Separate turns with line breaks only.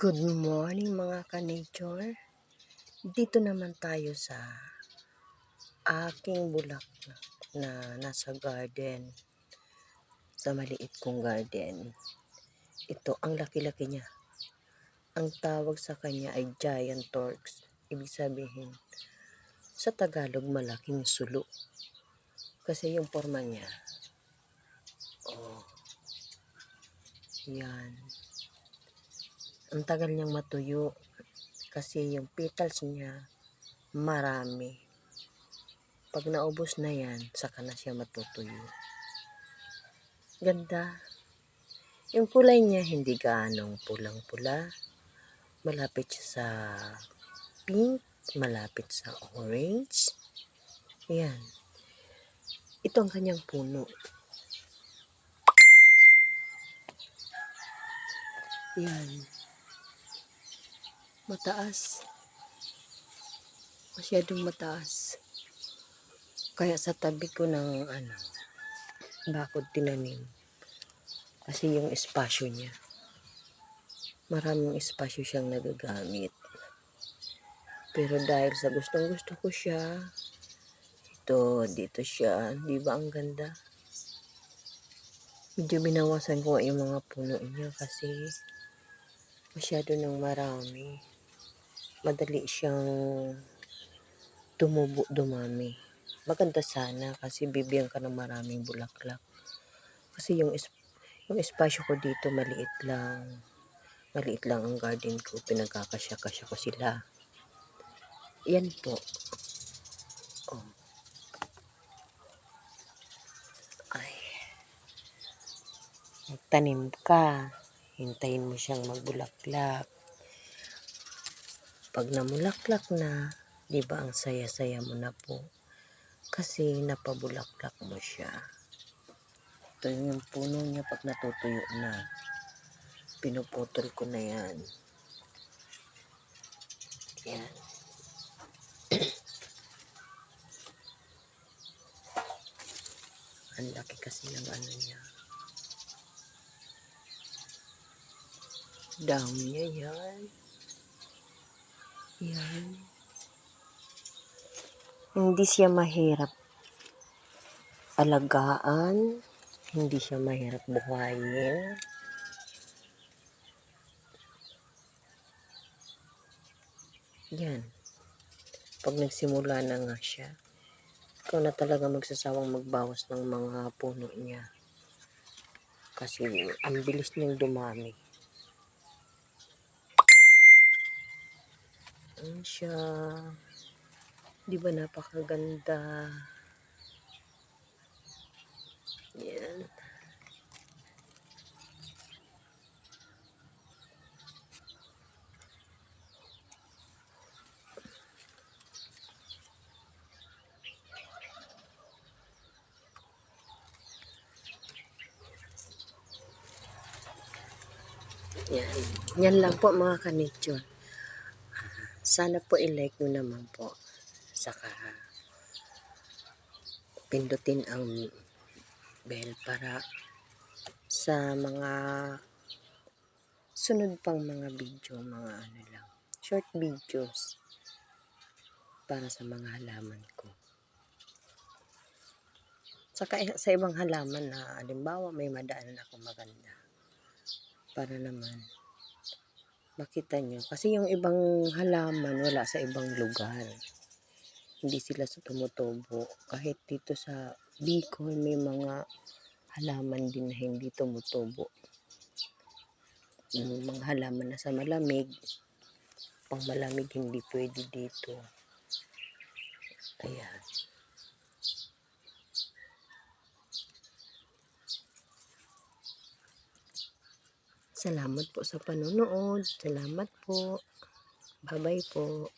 Good morning mga ka-nature. Dito naman tayo sa aking bulaklak na nasa garden. Sa maliit kong garden. Ito, ang laki-laki niya. Ang tawag sa kanya ay giant torx. Ibig sabihin, sa Tagalog, malaking sulo. Kasi yung forma niya, yan. Ang tagal niyang matuyo. Kasi yung petals niya, marami. Pag naubos na yan, saka na siya matutuyo. Ganda. Yung kulay niya hindi gaanong pulang-pula. Malapit siya sa pink, malapit sa orange. Yan. Ito ang kanyang puno. Yan. Mataas. Masyadong mataas. Kaya sa tabi ko ng bakod tinanim. Kasi yung espasyo niya. Maraming espasyo siyang nagagamit. Pero dahil sa gustong-gusto ko siya, dito siya. Di ba ang ganda? Medyo binawasan ko yung mga puno niya kasi masyado nang marami. Madali siyang tumubo, dumami. Maganda sana kasi bibigyan ka ng maraming bulaklak. Kasi yung espasyo ko dito maliit lang. Maliit lang ang garden ko. Pinagkakasya-kasya ko sila. Yan po. Oh. Ay. Magtanim ka. Hintayin mo siyang magbulaklak. Pag namulaklak na, di ba ang saya-saya mo na po? Kasi napabulaklak mo siya. Ito yung puno niya pag natutuyo na. Pinuputol ko na yan. Yan. Ang laki kasi ng niya. Down niya yan. Yan. Hindi siya mahirap alagaan. Hindi siya mahirap buhayin. Yan. Pag nagsimula na nga siya, ikaw na talaga magsasawang magbawas ng mga puno niya. Kasi ang bilis niyang dumami. Ano siya? Di ba napakaganda? Yan. Yan. Yan lang po mga ka-nature. Sana po i-like nyo naman po. Saka pindutin ang bell para sa mga sunod pang mga video, mga lang, short videos para sa mga halaman ko. Saka sa ibang halaman na halimbawa may madaanan ako maganda. Para naman makita nyo. Kasi yung ibang halaman wala sa ibang lugar. Hindi sila tumutubo. Kahit dito sa Bicol may mga halaman din na hindi tumutubo. Yung mga halaman na sa malamig, pang malamig hindi pwede dito. Ayan. Salamat po sa panonood. Salamat po. Bye-bye po.